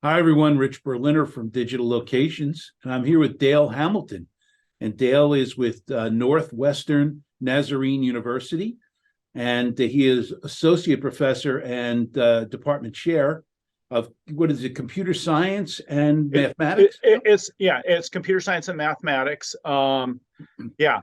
Hi, everyone. Rich Berliner from Digital Locations, and I'm here with Dale Hamilton. And Dale is with Northwestern Nazarene University, and he is associate professor and department chair of what is it, computer science and mathematics? It's computer science and mathematics. Yeah,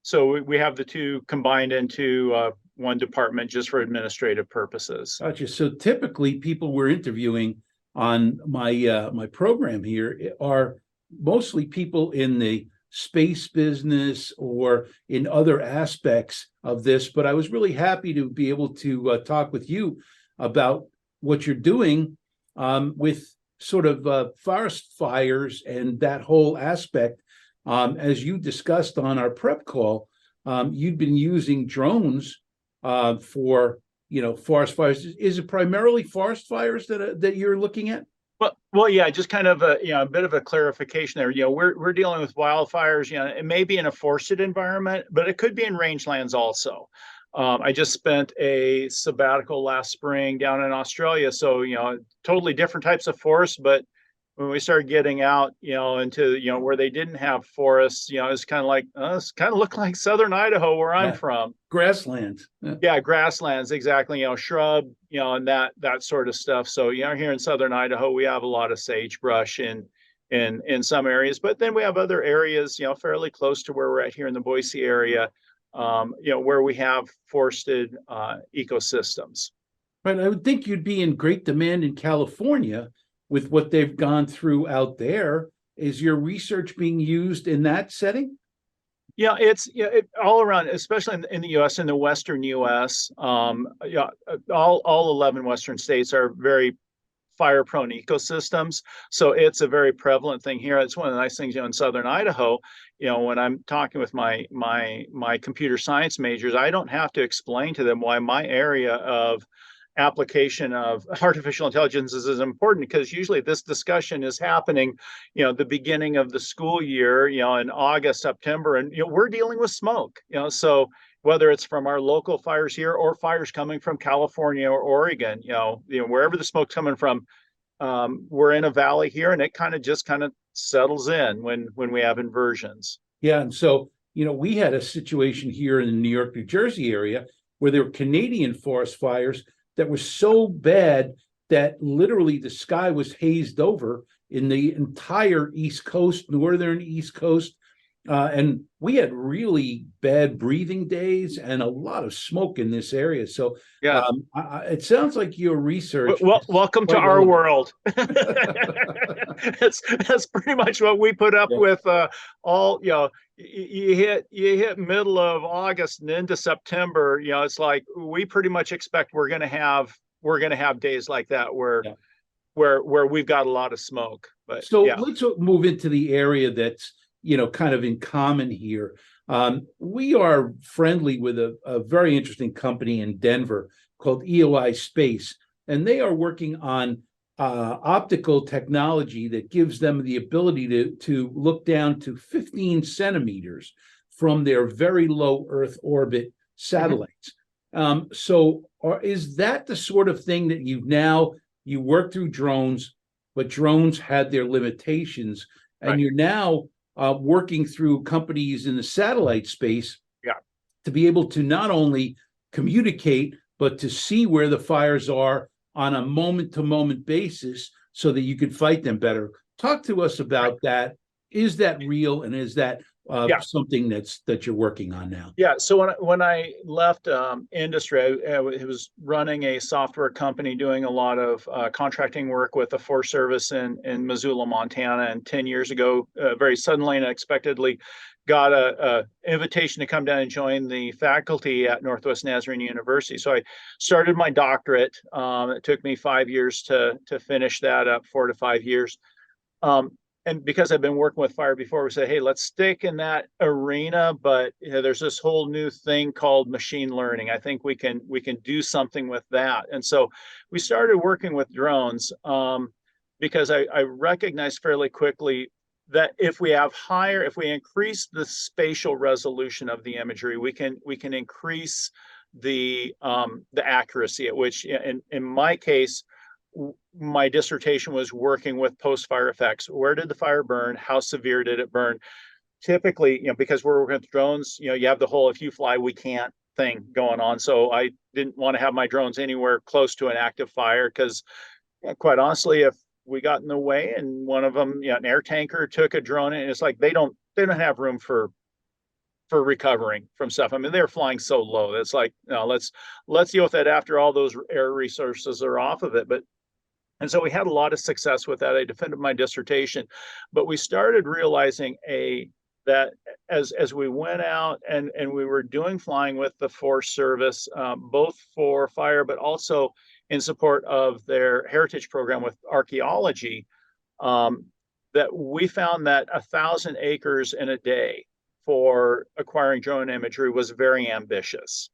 so we have the two combined into one department just for administrative purposes. Gotcha. So typically, people we're interviewing on my program here are mostly people in the space business or in other aspects of this. But I was really happy to be able to talk with you about what you're doing with sort of forest fires and that whole aspect. As you discussed on our prep call, you've been using drones for forest fires. Is it primarily forest fires that you're looking at? Yeah, just kind of a bit of a clarification there. We're dealing with wildfires. It may be in a forested environment, but it could be in rangelands also. I just spent a sabbatical last spring down in Australia, so totally different types of forests. But when we started getting out, into where they didn't have forests, it's kind of like it's kind of looked like southern Idaho where I'm Yeah. from. Grasslands. Yeah. Yeah, grasslands, exactly. Shrub, and that sort of stuff. So, here in southern Idaho, we have a lot of sagebrush in some areas, but then we have other areas, fairly close to where we're at here in the Boise area, where we have forested ecosystems. Right. I would think you'd be in great demand in California with what they've gone through out there. Is your research being used in that setting? Yeah, it's all around, especially in the U.S. in the Western U.S. All 11 Western states are very fire-prone ecosystems, so it's a very prevalent thing here. It's one of the nice things, in Southern Idaho. When I'm talking with my computer science majors, I don't have to explain to them why my area of application of artificial intelligence is important, because usually this discussion is happening the beginning of the school year, in August, September, and we're dealing with smoke, so whether it's from our local fires here or fires coming from California or Oregon, wherever the smoke's coming from, we're in a valley here, and it kind of settles in when we have inversions. Yeah. And so, we had a situation here in the New York, New Jersey area where there were Canadian forest fires that were so bad that literally the sky was hazed over in the entire East Coast, northern East Coast. And we had really bad breathing days and a lot of smoke in this area. So Yeah. It sounds like your research. Welcome to our world. That's pretty much what we put up with. All you hit middle of August and into September. It's like we pretty much expect we're going to have days like that where we've got a lot of smoke. But so let's move into the area that's kind of in common here. We are friendly with a very interesting company in Denver called EOI Space, and they are working on optical technology that gives them the ability to look down to 15 centimeters from their very low Earth orbit satellites. Is that the sort of thing that you work through drones, but drones had their limitations, and you're now working through companies in the satellite space to be able to not only communicate, but to see where the fires are on a moment-to-moment basis so that you could fight them better. Talk to us about that. Is that real, and is that something that you're working on now? Yeah. So when I left industry, I was running a software company doing a lot of contracting work with the Forest Service in Missoula, Montana. And 10 years ago, very suddenly and unexpectedly, got a invitation to come down and join the faculty at Northwest Nazarene University. So I started my doctorate. It took me 5 years to finish that up, 4 to 5 years. And because I've been working with fire before, we said, hey, let's stick in that arena. But there's this whole new thing called machine learning. I think we can do something with that. And so we started working with drones because I recognized fairly quickly that if we increase the spatial resolution of the imagery, we can increase the accuracy at which, in my case, my dissertation was working with post-fire effects. Where did the fire burn? How severe did it burn? Typically, because we're working with drones, you have the whole "if you fly, we can't" thing going on. So I didn't want to have my drones anywhere close to an active fire because, quite honestly, if we got in the way and one of them, an air tanker took a drone, and it's like they don't have room for recovering from stuff. I mean, they're flying so low. It's like, no, let's deal with that after all those air resources are off of it. And so we had a lot of success with that. I defended my dissertation, but we started realizing that as we went out and we were doing flying with the Forest Service, both for fire, but also in support of their heritage program with archaeology, that we found that 1,000 acres in a day for acquiring drone imagery was very ambitious.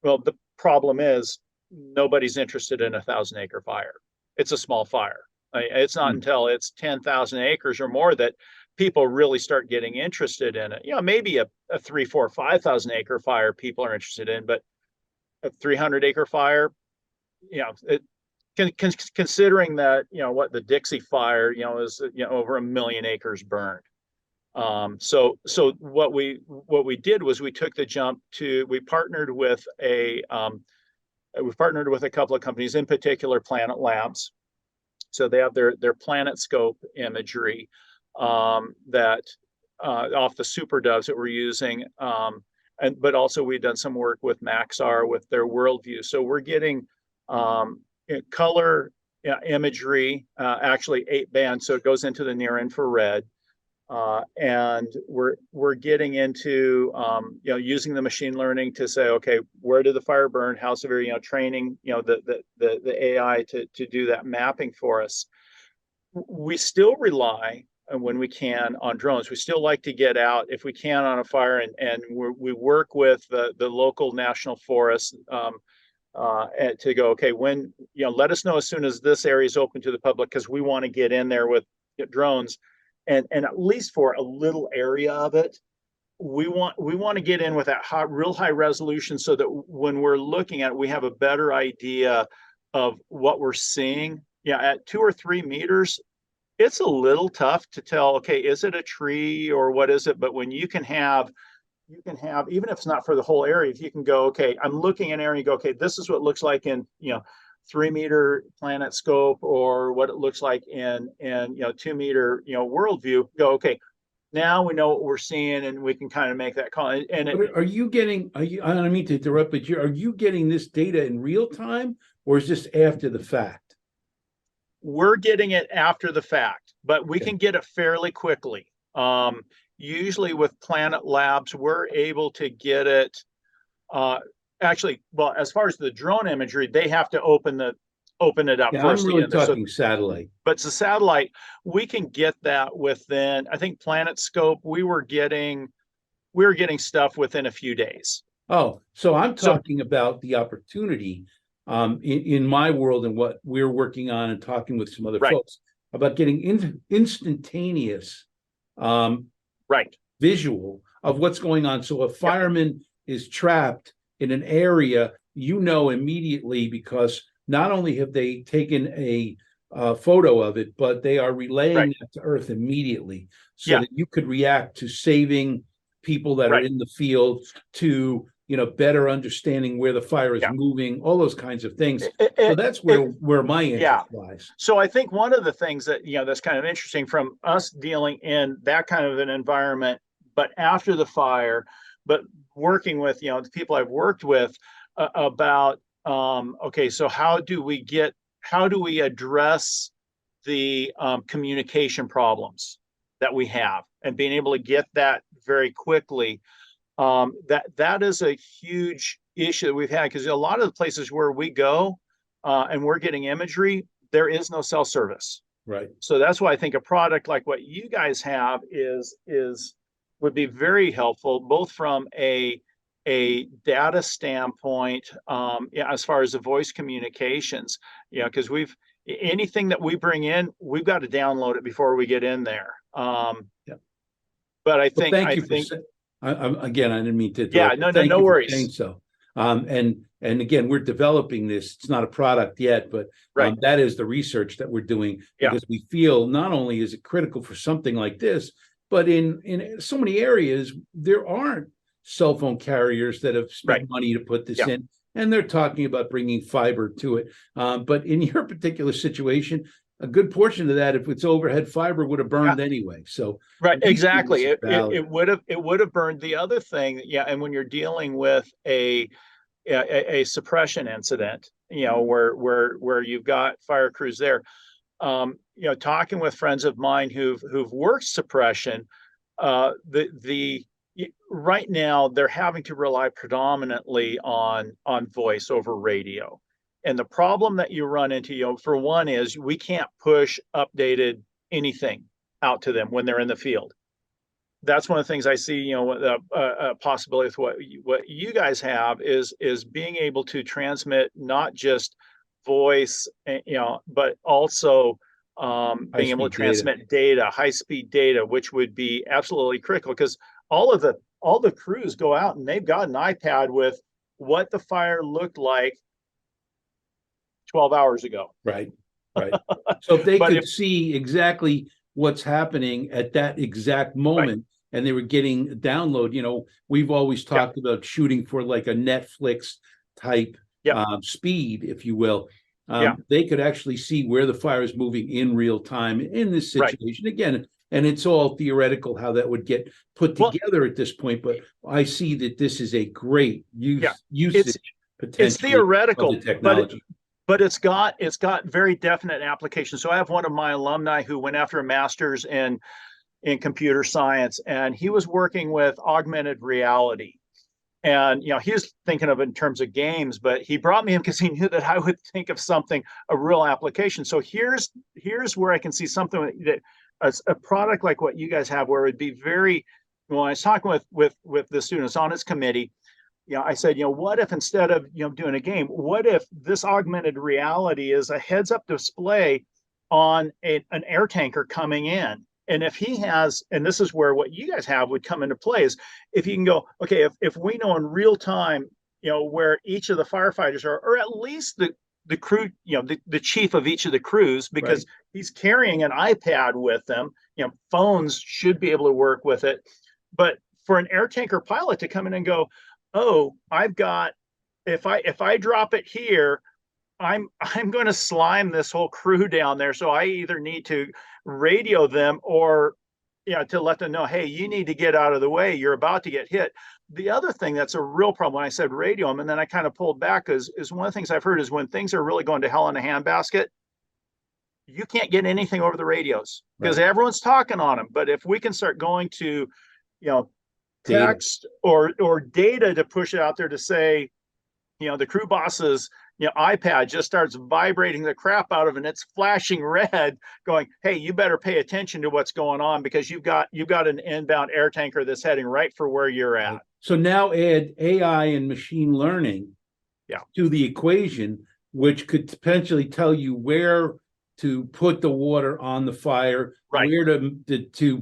Well, the problem is nobody's interested in a 1,000-acre fire. It's a small fire. It's not until it's 10,000 acres or more that people really start getting interested in it. Maybe a 3, 4, 5,000 acre fire people are interested in, but a 300-acre fire, considering that, what the Dixie Fire, is, over 1 million acres burned. So what we did was we took the jump we partnered with a couple of companies, in particular Planet Labs. So they have their Planet Scope imagery that off the Super Doves that we're using, but also we've done some work with Maxar with their Worldview. So we're getting color imagery, actually 8-band, so it goes into the near infrared. And we're getting into using the machine learning to say, okay, where did the fire burn? How severe? Training the AI to do that mapping for us. We still rely, when we can, on drones. We still like to get out if we can on a fire, and we work with the local national forest to go, okay, when let us know as soon as this area is open to the public, because we want to get in there with drones. And at least for a little area of it, we want to get in with that real high resolution, so that when we're looking at it, we have a better idea of what we're seeing. At 2 or 3 meters, it's a little tough to tell, okay, is it a tree or what is it? But when you can have, even if it's not for the whole area, if you can go, okay, I'm looking at an area, and you go, okay, this is what it looks like in 3-meter Planet Scope, or what it looks like in 2-meter Worldview. Go, okay, now we know what we're seeing, and we can kind of make that call. And I don't mean to interrupt, but are you getting this data in real time, or is this after the fact? We're getting it after the fact, but we can get it fairly quickly. Usually with Planet Labs, we're able to get it. Actually, well, as far as the drone imagery, they have to open it up first. I'm really talking satellite. But it's a satellite. We can get that within, I think, Planet Scope. We were getting stuff within a few days. Oh, so I'm talking about the opportunity in my world, and what we're working on and talking with some other folks about getting instantaneous visual of what's going on. So a fireman is trapped in an area, immediately, because not only have they taken a photo of it, but they are relaying it to Earth immediately, so that you could react to saving people that are in the field, to better understanding where the fire is moving, all those kinds of things. So that's where my interest lies. So I think one of the things that that's kind of interesting from us dealing in that kind of an environment, but after the fire, but working with the people I've worked with about okay, so how do we address the communication problems that we have, and being able to get that very quickly. That is a huge issue that we've had, because a lot of the places where we go and we're getting imagery, there is no cell service. Right. So that's why I think a product like what you guys have would be very helpful, both from a data standpoint, as far as the voice communications, because anything that we bring in, we've got to download it before we get in there. But I think, again, I didn't mean to. Yeah, no worries. So, And again, we're developing this. It's not a product yet, but Right. that is the research that we're doing, Yeah. because we feel not only is it critical for something like this, but in so many areas there aren't cell phone carriers that have spent Right. money to put this Yeah. in, and they're talking about bringing fiber to it. But in your particular situation, a good portion of that, if it's overhead fiber, would have burned anyway. So Right, we see exactly. this as It valid. would have burned. The other thing, yeah, and when you're dealing with a suppression incident, where you've got fire crews there, talking with friends of mine who've worked suppression, the right now they're having to rely predominantly on voice over radio. And the problem that you run into, for one, is we can't push updated anything out to them when they're in the field. That's one of the things I see, a possibility with what you guys have is being able to transmit not just voice, but also being able to transmit data, high-speed data, which would be absolutely critical, because all the crews go out and they've got an iPad with what the fire looked like 12 hours ago. Right. So if they could see exactly what's happening at that exact moment, and they were getting a download, we've always talked about shooting for like a Netflix type speed, if you will. They could actually see where the fire is moving in real time in this situation. Again, and it's all theoretical how that would get put together at this point, but I see that this is a great usage potential. It's theoretical, of the technology. But it's got very definite applications. So I have one of my alumni who went after a master's in computer science, and he was working with augmented reality. And he was thinking of it in terms of games, but he brought me in because he knew that I would think of something, a real application. So here's where I can see something that a product like what you guys have, where it would be very. When I was talking with the students on his committee, I said, what if instead of doing a game, what if this augmented reality is a heads-up display on an air tanker coming in? And if he has, and this is where what you guys have would come into play, is if you can go, okay, if we know in real time, where each of the firefighters are, or at least the crew, the chief of each of the crews, because he's carrying an iPad with them, phones should be able to work with it. But for an air tanker pilot to come in and go, oh, I've got, if I drop it here, I'm going to slime this whole crew down there. So I either need to radio them or to let them know, hey, you need to get out of the way. You're about to get hit. The other thing that's a real problem, when I said radio them, and then I kind of pulled back, is one of the things I've heard is when things are really going to hell in a handbasket, you can't get anything over the radios because everyone's talking on them. But if we can start going to, text or data to push it out there to say, the crew boss's iPad just starts vibrating the crap out of it, and it's flashing red going, hey, you better pay attention to what's going on because you've got an inbound air tanker that's heading right for where you're at. So now add AI and machine learning to the equation, which could potentially tell you where to put the water on the fire, where to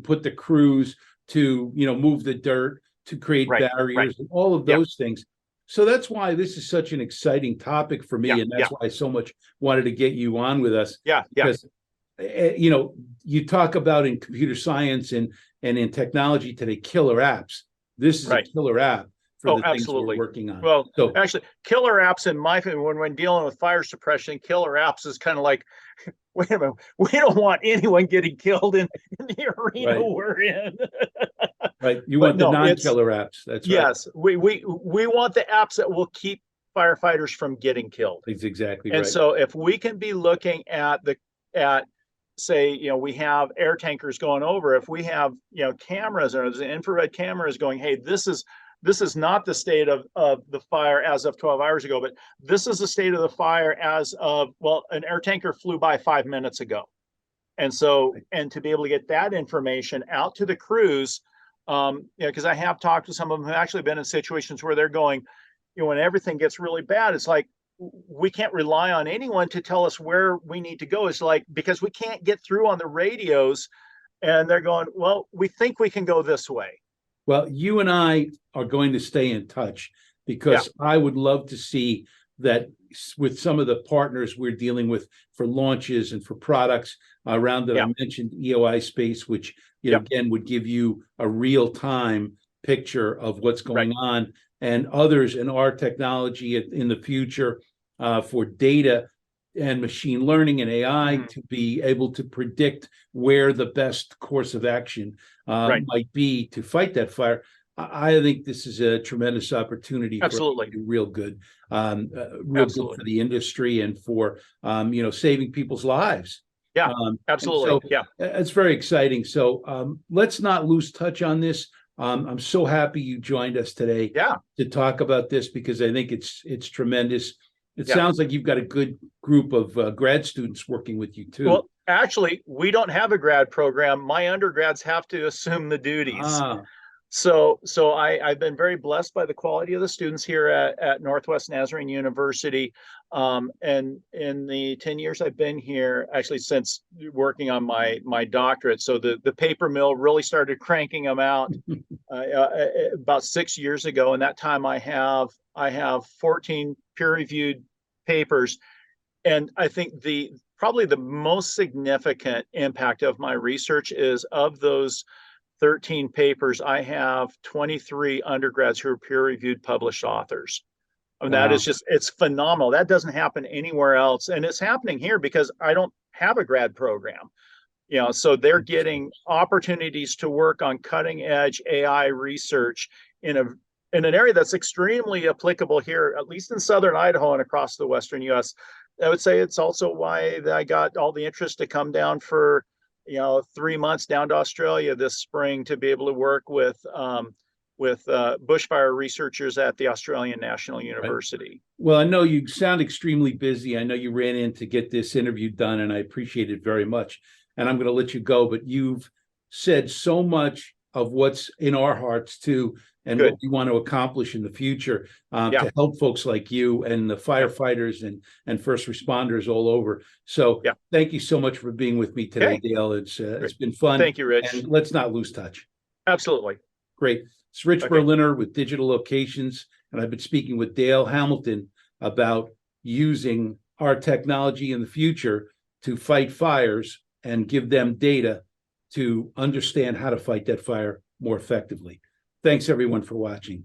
put the crews, to move the dirt, to create barriers, and all of those things. So that's why this is such an exciting topic for me, and that's why I so much wanted to get you on with us. Because you talk about in computer science and in technology today, killer apps. This is a killer app for the things we're working on. Well, so actually, killer apps in my opinion, when dealing with fire suppression, killer apps is kind of like, wait a minute, we don't want anyone getting killed in the arena we're in. You want the non-killer apps. That's right. Yes, we want the apps that will keep firefighters from getting killed. That's exactly right. And so if we can be looking at say, we have air tankers going over, if we have, cameras or the infrared cameras going, hey, this is not the state of the fire as of 12 hours ago, but this is the state of the fire as of, well, an air tanker flew by 5 minutes ago. And so, and to be able to get that information out to the crews, because I have talked to some of them who have actually been in situations where they're going, when everything gets really bad, it's like, we can't rely on anyone to tell us where we need to go. It's like, because we can't get through on the radios, and they're going, well, we think we can go this way. Well, you and I are going to stay in touch, because I would love to see that with some of the partners we're dealing with for launches and for products around that. I mentioned EOI Space, which again would give you a real-time picture of what's going on, and others in our technology in the future for data and machine learning and AI to be able to predict where the best course of action might be to fight that fire. I think this is a tremendous opportunity for real good, good for the industry and for saving people's lives. Yeah, absolutely. So it's very exciting. So let's not lose touch on this. I'm so happy you joined us today to talk about this, because I think it's tremendous. It sounds like you've got a good group of grad students working with you too. Well, actually, we don't have a grad program. My undergrads have to assume the duties. So I've been very blessed by the quality of the students here at Northwest Nazarene University. And in the 10 years I've been here, actually since working on my doctorate, so the paper mill really started cranking them out about 6 years ago. And that time I have 14 peer-reviewed papers. And I think probably the most significant impact of my research is, of those 13 papers, I have 23 undergrads who are peer-reviewed published authors. I mean, that is it's phenomenal. That doesn't happen anywhere else. And it's happening here because I don't have a grad program. So they're getting opportunities to work on cutting edge AI research in an area that's extremely applicable here, at least in Southern Idaho and across the Western US. I would say it's also why I got all the interest to come down for 3 months down to Australia this spring to be able to work with bushfire researchers at the Australian National University. Well, I know you sound extremely busy. I know you ran in to get this interview done, and I appreciate it very much. And I'm going to let you go, but you've said so much of what's in our hearts too, and what we want to accomplish in the future to help folks like you and the firefighters and first responders all over. So thank you so much for being with me today, Dale. It's been fun. Thank you, Rich. And let's not lose touch. Absolutely. Great. It's Rich Berliner with Digital Locations, and I've been speaking with Dale Hamilton about using our technology in the future to fight fires and give them data to understand how to fight that fire more effectively. Thanks, everyone, for watching.